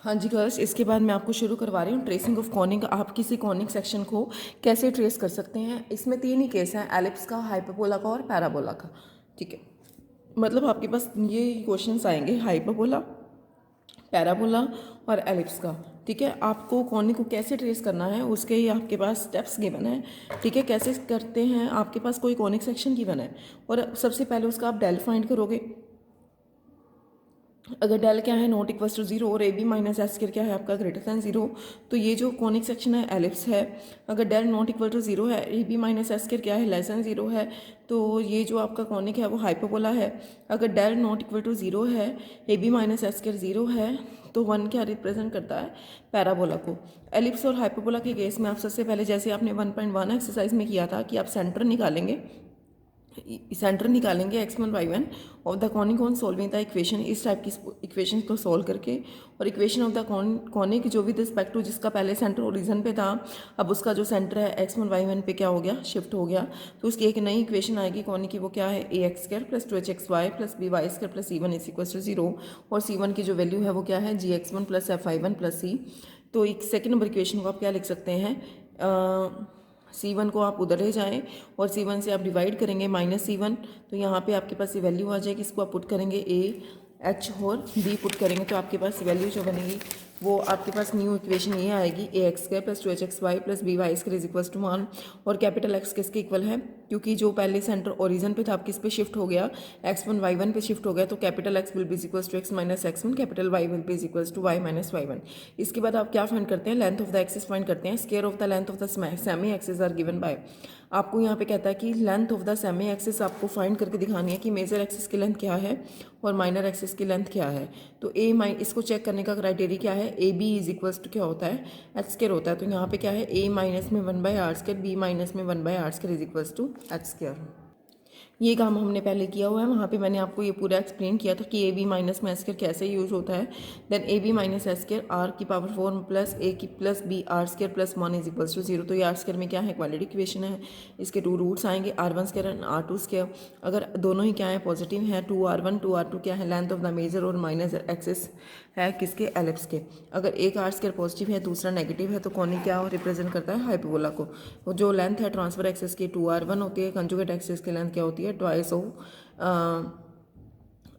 हाँ जी गर्ल्स, इसके बाद मैं आपको शुरू करवा रही हूँ ट्रेसिंग ऑफ कॉनिक। आप किसी कॉनिक सेक्शन को कैसे ट्रेस कर सकते हैं। इसमें 3 ही केस हैं, एलिप्स का, हाइपरबोला का और पैराबोला का। ठीक है, मतलब आपके पास ये क्वेश्चंस आएंगे हाइपरबोला, पैराबोला और एलिप्स का। ठीक है, आपको कॉनिक को कैसे ट्रेस करना है उसके ही आपके पास स्टेप्स गिवन है। ठीक है, कैसे करते हैं, आपके पास कोई कॉनिक सेक्शन गिवन है और सबसे पहले उसका आप डेल फाइंड करोगे। अगर डेल क्या है नॉट इक्वल्स टू जीरो और A B minus S square क्या है आपका ग्रेटर दैन जीरो, तो ये जो कॉनिक सेक्शन है एलिप्स है। अगर del not equal to zero है, A B minus S square क्या है लेस दैन जीरो है, तो ये जो आपका कॉनिक है वो हाइपरबोला है। अगर del not equal to zero है, A B minus S square zero है, तो वन क्या रिप्रेजेंट करता है, पैराबोला को। एलिप्स और हाइपरबोला के केस में आप सबसे पहले जैसे आपने 1.1 एक्सरसाइज में किया था कि आप सेंटर निकालेंगे, सेंटर निकालेंगे x1 y1 of the conic on solving the equation. इस टाइप की इक्वेशन को सॉल्व करके, और इक्वेशन ऑफ द कॉनिक जो विद रिस्पेक्ट टू जिसका पहले सेंटर ओरिजन पे था, अब उसका जो सेंटर है x1 y1 पे क्या हो गया, शिफ्ट हो गया, तो उसकी एक नई इक्वेशन आएगी कॉनिक की। वो क्या है, A X square plus 2hxy plus B Y square plus C one is equal to zero. और सी1 की जो वैल्यू है वो क्या है, G X one plus F I one plus C. तो एक सेकेंड नंबर इक्वेशन को आप क्या लिख सकते हैं, C1 को आप उधर ले जाएं और C1 से आप डिवाइड करेंगे माइनस C1, तो यहाँ पे आपके पास ये वैल्यू आ जाएगी। इसको आप पुट करेंगे A H और B पुट करेंगे, तो आपके पास वैल्यू जो बनेगी वो आपके पास न्यू इक्वेशन ये आएगी, A X square plus 2hxy plus B Y square is equals to 1। और कैपिटल एक्स किसके इक्वल है, क्योंकि जो पहले सेंटर ओरिजन पे था आप किस पे शिफ्ट हो गया, x1 y1 पे शिफ्ट हो गया, तो capital x will be equals to x minus x one, capital y will be equals to y minus y one. इसके बाद आप क्या फाइंड करते हैं, length of the axis find करते हैं। Square of the length of the semi axis are given by, आपको यहाँ पे कहता है कि length of the semi axis आपको फाइंड करके दिखानी है कि मेजर एक्सिस की लेंथ क्या है और माइनर एक्सिस की लेंथ क्या है। तो इसको चेक करने का क्राइटेरिया क्या है, A B is equals to क्या होता है, एच स्क्वायर होता है। तो यहाँ पे क्या है, ए माइनस में 1/r स्क्वायर, बी माइनस में 1/r square is equals to H square. ये काम हमने पहले किया हुआ है, वहाँ पे मैंने आपको ये पूरा एक्सप्लेन किया था कि ए बी माइनस में एस स्क्वायर कैसे यूज होता है। Then A B minus S square R की पावर 4 प्लस ए की plus B R square plus 1 is equals to zero. तो ये आर स्क्वायर में क्या है, क्वालिटी इक्वेशन है, इसके 2 रूट्स आएंगे, r1 square and r2 square. अगर दोनों ही क्या है, पॉजिटिव है, 2r1 2r2 क्या है, लेंथ ऑफ द मेजर और माइनस एक्सिस है किसके, एलिप्स के। अगर एक आर स्क्वायर पॉजिटिव है दूसरा नेगेटिव है, तो कॉनिक क्या रिप्रेजेंट करता है, हाइपरबोला को। और जो लेंथ है ट्रांसफर एक्सिस की 2r1 होती है, कंजुगेट एक्सिस की लेंथ क्या होती है, ट्वाइस ऑफ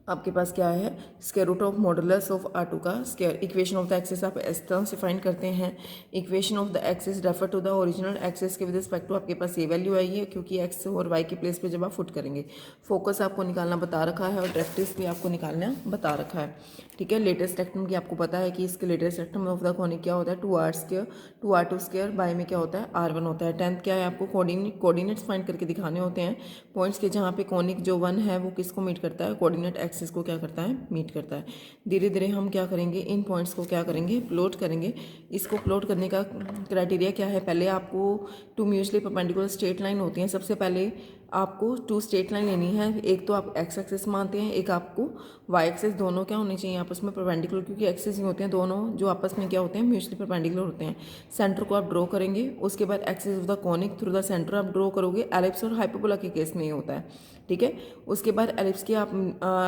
आपके पास क्या है, square root of modulus of r2 का square. Equation of the axis आप इस तरह से फाइंड करते हैं, equation of the axis refer to the original axis के विद रिस्पेक्ट टू आपके पास ये वैल्यू आई है, क्योंकि एक्स और वाई के प्लेस पे जब आप फुट करेंगे। फोकस आपको निकालना बता रखा है और डायरेक्ट्रिक्स भी आपको निकालना बता रखा है। ठीक है, लेटेस्ट रेक्टम की आपको पता है कि इसके latus rectum of the conic क्या होता है, 2r square 2r2 square by में क्या होता है, r1 होता है। 10th क्या है, आपको कोऑर्डिनेट्स फाइंड करके दिखाने होते हैं पॉइंट्स के, जहाँ पे कॉनिक जो 1 है वो किसको मीट करता है, कोऑर्डिनेट एक्सिस को क्या करता है, मीट करता है। धीरे धीरे हम क्या करेंगे, इन पॉइंट्स को क्या करेंगे, प्लॉट करेंगे। इसको प्लॉट करने का क्राइटेरिया क्या है, पहले आपको 2 म्यूचुअली परपेंडिकुलर स्ट्रेट लाइन होती हैं, सबसे पहले आपको 2 स्ट्रेट लाइन लेनी है। एक तो आप एक्स एक्सिस मानते हैं, एक आपको वाई एक्सिस, दोनों क्या होने चाहिए आपस में परपेंडिकुलर, क्योंकि एक्सिस ही होते हैं दोनों जो आपस में क्या होते हैं, म्यूचुअली परपेंडिकुलर होते हैं। सेंटर को आप ड्रॉ करेंगे, उसके बाद axis of the conic through the centre आप ड्रॉ करोगे। एलिप्स और हाइपरबोला के केस में ये होता है। ठीक है, उसके बाद एलिप्स के आप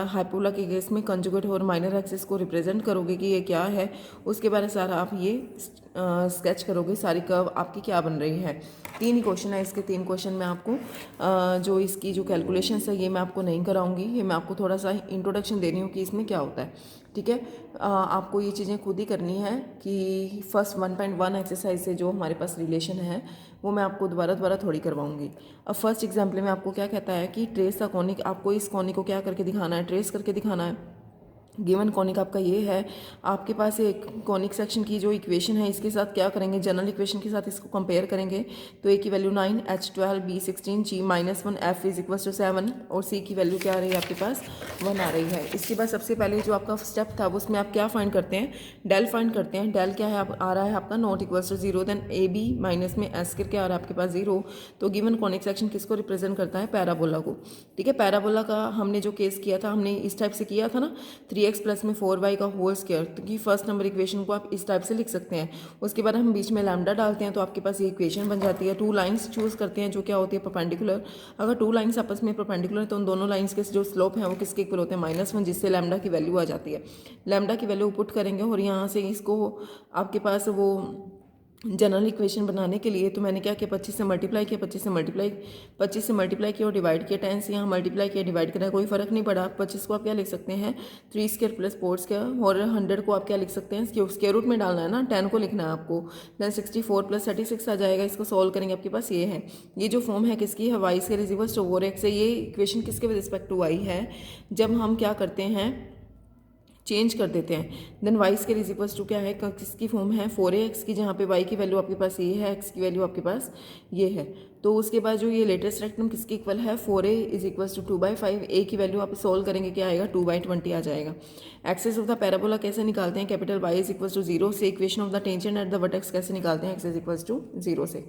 हाइपरबोला के केस में कंजुगेट और माइनर एक्सिस को रिप्रेजेंट करोगे कि ये क्या है। उसके बाद सारा आप ये स्केच करोगे, सारी कर्व आपकी क्या बन रही है। 3 ही क्वेश्चन है इसके, 3 क्वेश्चन में आपको जो इसकी जो कैलकुलेशंस है ये मैं आपको नहीं कराऊंगी, ये मैं आपको थोड़ा सा इंट्रोडक्शन दे रही हूँ कि इसमें क्या होता है। ठीक है, आपको ये चीज़ें खुद ही करनी है कि फर्स्ट 1.1 एक्सरसाइज से जो हमारे पास रिलेशन है वो मैं आपको दोबारा थोड़ी करवाऊंगी। अब फर्स्ट एग्जाम्पल में आपको क्या कहता है कि ट्रेस द कॉनिक, आपको इस कॉनिक को क्या करके दिखाना है, ट्रेस करके दिखाना है। गिवन कॉनिक आपका ये है, आपके पास एक कॉनिक सेक्शन की जो इक्वेशन है इसके साथ क्या करेंगे, जनरल इक्वेशन के साथ इसको कंपेयर करेंगे। तो ए की value 9, H12, B 16, G -1, F is equal to 7 और C की वैल्यू क्या आ रही है आपके पास, 1 आ रही है। इसके बाद सबसे पहले जो आपका स्टेप था उसमें आप क्या फाइंड करते हैं, डेल फाइंड करते हैं। डेल क्या है, आप आ रहा है आपका not equal to zero, then A B minus में एस करके आ रहा है आपके पास 0। तो गिवन कॉनिक सेक्शन किसको रिप्रेजेंट करता है, पैराबोला को। ठीक है, पैराबोला का हमने जो केस किया था, हमने इस टाइप से किया था ना, 3 3x प्लस में 4y का होल स्क्वायर, तो कि फर्स्ट नंबर इक्वेशन को आप इस टाइप से लिख सकते हैं। उसके बाद हम बीच में लैम्डा डालते हैं तो आपके पास ये इक्वेशन बन जाती है। 2 लाइंस चूज़ करते हैं जो क्या होती है परपेंडिकुलर। अगर 2 लाइंस आपस में परपेंडिकुलर है तो उन दोनों लाइंस के जो स्लोप हैं वो किसके इक्वल होते हैं, -1, जिससे लैम्डा की वैल्यू आ जाती है। लैम्डा की वैल्यू पुट करेंगे और यहाँ से इसको आपके पास वो जनरल इक्वेशन बनाने के लिए तो मैंने क्या किया, 25 से मल्टीप्लाई किया, 25 से मल्टीप्लाई किया और डिवाइड किया। 10 से यहाँ मल्टीप्लाई किया, डिवाइड करा, कोई फर्क नहीं पड़ा। 25 को आप क्या लिख सकते हैं 3 स्क्वायर प्लस 4 स्क्वायर, और 100 को आप क्या लिख सकते हैं स्क्वायर रूट में डालना है ना, 10 को लिखना है आपको। देन 64 प्लस 36 आ जाएगा। इसको सॉल्व करेंगे, आपके पास ये है। ये जो फॉर्म है किसकी है, y square is equals to 4x है। ये इक्वेशन किसके रिस्पेक्ट टू वाई है, जब हम क्या करते हैं चेंज कर देते हैं। Then y square is equals to क्या है, किसकी फॉर्म है 4ax की, जहाँ पे y की वैल्यू आपके पास ये है, x की वैल्यू आपके पास ये है। तो उसके बाद जो ये लेटेस्ट रेक्टम किसके इक्वल है 4a is equals to 2/5। a की वैल्यू आप सॉल्व करेंगे क्या आएगा 2/20 आ जाएगा। एक्सेस ऑफ द पैराबोला कैसे निकालते हैं, capital Y is equals to 0 से। Equation of the tangent at the vertex कैसे निकालते हैं, x इज इक्वल्स टू 0 से।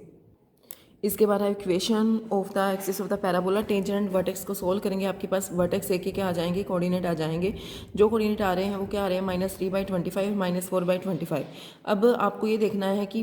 इसके बाद equation of the axis of the parabola tangent vertex को सोल्व करेंगे। आपके पास वर्टेक्स एक क्या आ जाएंगे, कोऑर्डिनेट आ जाएंगे। जो कोऑर्डिनेट आ रहे हैं वो क्या आ रहे हैं -3/25 -4/25। अब आपको ये देखना है कि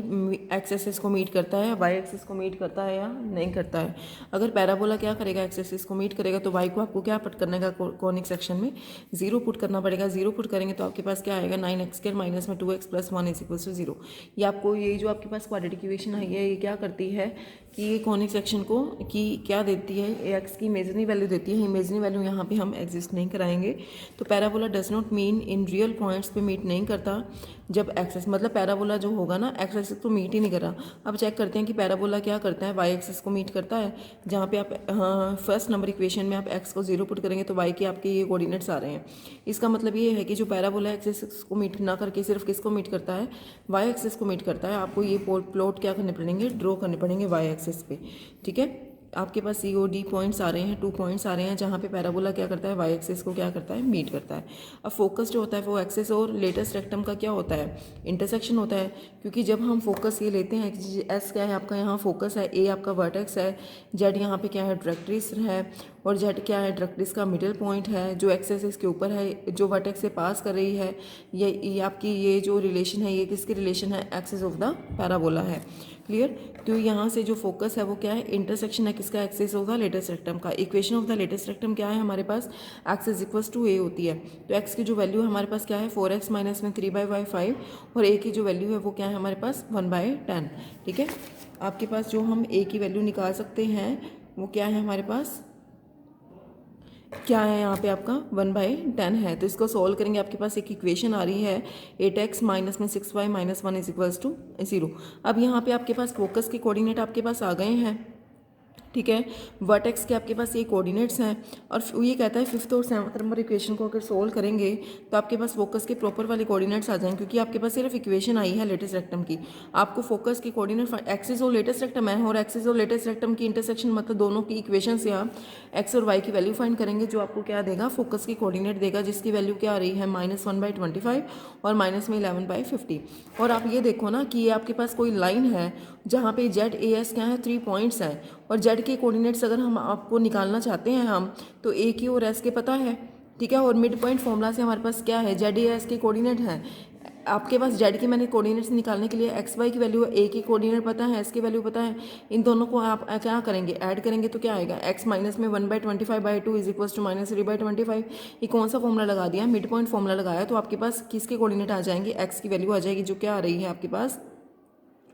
एक्स एक्सिस को मीट करता है, वाई एक्सिस को मीट करता है या नहीं करता है। अगर पैराबोला क्या करेगा, एक्स एक्सिस को मीट करेगा तो वाई को आपको क्या पुट करने का कॉनिक सेक्शन में 0 पुट करना पड़ेगा। 0 पुट करेंगे तो आपके पास क्या आएगा 9x² माइनस में 2x plus 1 is equals to 0। ये आपको ये जो आपके पास क्वाड्रेटिक इक्वेशन आई है ये क्या करती है कि ये कॉनिक सेक्शन को की क्या देती है, एक्स की इमेजिनरी वैल्यू देती है। इमेजिनरी वैल्यू यहाँ पे हम एग्जिस्ट नहीं कराएंगे। तो parabola does not mean in real points पे मीट नहीं करता जब एक्सेस, मतलब पैराबोला जो होगा ना एक्स एक्सिस तो मीट ही नहीं करा। अब चेक करते हैं कि पैराबोला क्या करता है, वाई एक्सिस को मीट करता है। जहाँ पे आप फर्स्ट नंबर इक्वेशन में आप एक्स को 0 पुट करेंगे तो वाई के आपके ये कोऑर्डिनेट्स आ रहे हैं। इसका मतलब ये है कि जो पैराबोला एक्सिस को मीट ना करके सिर्फ किसको मीट करता है, वाई एक्सिस को मीट करता है। आपको ये प्लॉट क्या करने पड़ेंगे, ड्रॉ करने पड़ेंगे वाई एक्सिस पे। ठीक है, आपके पास COD पॉइंट्स आ रहे हैं, 2 पॉइंट्स आ रहे हैं जहाँ पे पैराबोला क्या करता है, वाई एक्सिस को क्या करता है, मीट करता है। अब फोकस जो होता है वो एक्सिस और लेटेस्ट रेक्टम का क्या होता है, इंटरसेक्शन होता है। क्योंकि जब हम फोकस ये लेते हैं, S क्या है आपका यहाँ फोकस है, A आपका वर्टेक्स है, Z यहाँ पे क्या है डायरेक्ट्रिस है, और Z क्या है डायरेक्ट्रिस का मिडिल पॉइंट है जो एक्सिस इसके ऊपर है, जो वर्टेक्स से पास कर रही है। ये आपकी ये जो रिलेशन है ये किसकी रिलेशन है, एक्सिस ऑफ द पैराबोला है। क्लियर। तो यहाँ से जो फोकस है वो क्या है, इंटरसेक्शन है किसका, axis of the latus rectum का। Equation of the latus rectum क्या है हमारे पास, X is equals to A होती है। तो एक्स की जो वैल्यू है हमारे पास क्या है 4x माइनस में 3/5, और A की जो वैल्यू है वो क्या है हमारे पास 1/10। ठीक है, आपके पास जो हम A की वैल्यू निकाल सकते हैं वो क्या है हमारे पास, क्या है यहाँ पे आपका 1/10 है। तो इसको सॉल्व करेंगे, आपके पास एक इक्वेशन आ रही है 8x माइनस में 6y minus 1 is equals to 0। अब यहाँ पे आपके पास फोकस के कोऑर्डिनेट आपके पास आ गए हैं। ठीक है, वर्टेक्स के आपके पास ये कोऑर्डिनेट्स हैं, और ये कहता है 5th और 7th नंबर इक्वेशन को अगर सोल्व करेंगे तो आपके पास फोकस के प्रॉपर वाले कोऑर्डिनेट्स आ जाएंगे। क्योंकि आपके पास सिर्फ इक्वेशन आई है लेटेस्ट रेक्टम की, आपको फोकस के कोऑर्डिनेट एक्सिस और लेटेस्ट रेक्टम है, और एक्सिस और लेटेस्ट रेक्टम की इंटरसेक्शन मतलब दोनों की इक्वेशन से आप एक्स और वाई की वैल्यू फाइंड करेंगे, जो आपको क्या देगा, फोकस की कोऑर्डिनेट देगा, जिसकी वैल्यू क्या आ रही है -1/25 और माइनस में 11/50। और आप ये देखो ना कि ये आपके पास कोई लाइन है जहाँ पे ZAS क्या है 3 पॉइंट्स हैं, और Z के कोऑर्डिनेट्स अगर हम आपको निकालना चाहते हैं हम तो A की और S के पता है। ठीक है, और मिड पॉइंट फॉर्मूला से हमारे पास क्या है, ZAS के कोऑर्डिनेट हैं। आपके पास Z की मैंने कोऑर्डिनेट्स निकालने के लिए XY की वैल्यू, A की कोऑर्डिनेट पता है, S की वैल्यू पता है। इन दोनों को आप क्या करेंगे, ऐड करेंगे तो क्या आएगा, x माइनस में 1/25/2 इज इक्वल्स टू -3/25। ये कौन सा फॉर्मूला लगा दिया, मिड पॉइंट फॉर्मूला लगाया। तो आपके पास किसके कोऑर्डिनेट आ जाएंगे, x की वैल्यू आ जाएगी, जो क्या आ रही है आपके पास,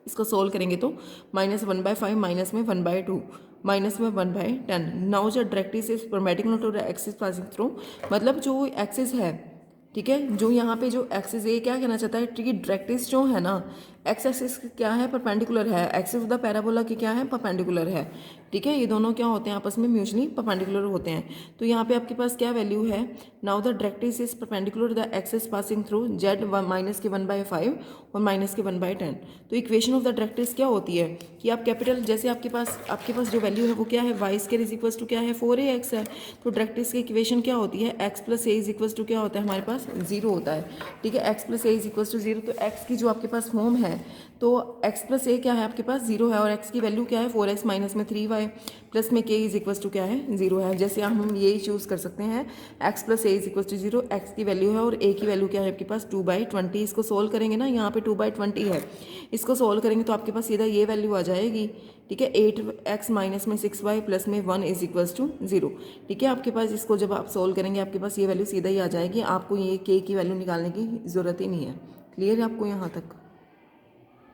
इसको सोल्व करेंगे तो -1/5 माइनस में 1/2 माइनस में 1/10। नाउ जो directrix is perpendicular to the axis passing through, मतलब जो एक्सिस है, ठीक है, जो यहाँ पे जो एक्सिस ये क्या कहना चाहता है कि डायरेक्ट्रिस जो है ना, एक्स एक्सिस क्या है, परपेंडिकुलर है, एक्सिस ऑफ द पैराबोला की क्या है, परपेंडिकुलर है। ठीक है, ये दोनों क्या होते हैं आपस में म्यूचुअली परपेंडिकुलर होते हैं। तो यहाँ पे आपके पास क्या वैल्यू है, now the directrix is perpendicular the axis passing through Z minus के 1/5 और माइनस के 1/10। तो इक्वेशन ऑफ द डायरेक्ट्रिस क्या होती है कि आप कैपिटल, जैसे आपके पास जो वैल्यू है वो क्या है, y square is equals to क्या है 4ax है। तो डायरेक्ट्रिस की इक्वेशन क्या होती है, x plus a is equals to क्या होता है हमारे पास 0 होता है। ठीक है, x plus a is equals to 0। तो x की जो आपके पास फॉर्म है है। तो x प्लस ए क्या है आपके पास 0 है और x की वैल्यू क्या है 4x माइनस में 3y प्लस में k इज इक्वल्स टू क्या है 0 है। जैसे हम ये चूज़ कर सकते हैं x plus A is equals to 0, x की वैल्यू है और a की वैल्यू क्या है आपके पास 2/20। इसको सोल्व करेंगे ना, यहाँ पे 2/20 है, इसको सोल्व करेंगे तो आपके पास सीधा ये वैल्यू आ जाएगी। ठीक है, 8x माइनस में 6y प्लस में 1 इज इक्वल्स टू 0। ठीक है, आपके पास इसको जब आप सोल्व करेंगे आपके पास ये वैल्यू सीधा ही आ जाएगी, आपको ये k की वैल्यू निकालने की ज़रूरत ही नहीं है। क्लियर है आपको यहाँ तक?